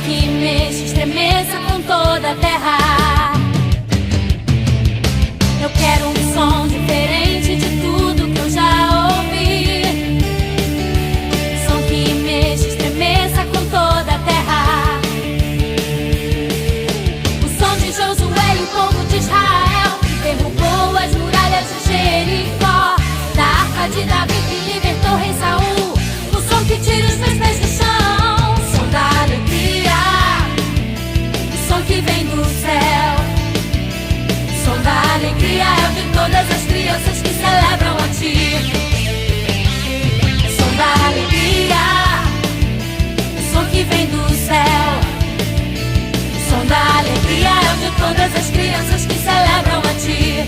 que mexe, estremeça com toda a terra. Eu quero um som diferente de tudo que eu já ouvi. Som que mexe, estremeça com toda a terra. O som de Josué e o povo de Israel, que derrubou as muralhas de Jericó. Da arca de Davi que libertou o rei Saul. O som que tira os meus pés do chão. Som da alegria. O som que vem do céu. Som da alegria é o de todas as crianças que celebram a ti. Som da alegria. O som que vem do céu. Som da alegria é o de todas as crianças que celebram a ti.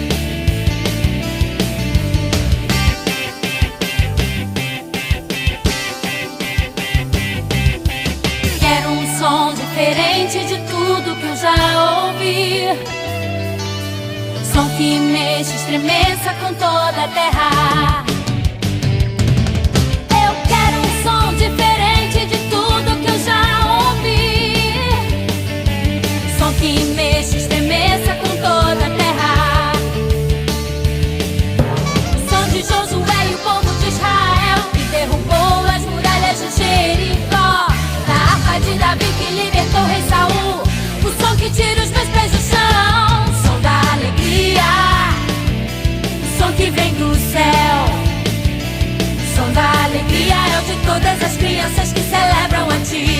Quero um som diferente de tudo que eu já ouvi. Som que mexe, estremeça com toda a terra. Eu quero um som diferente de tudo que eu já ouvi. Som que mexe, estremeça com toda a terra. O som de Josué e o povo de Israel, que derrubou as muralhas de Jericó. Da arca de Davi que libertou o rei Saul. O som que tira os meus pés do chão. Som da alegria. O som que vem do céu. Som da alegria é o de todas as crianças que celebram a ti.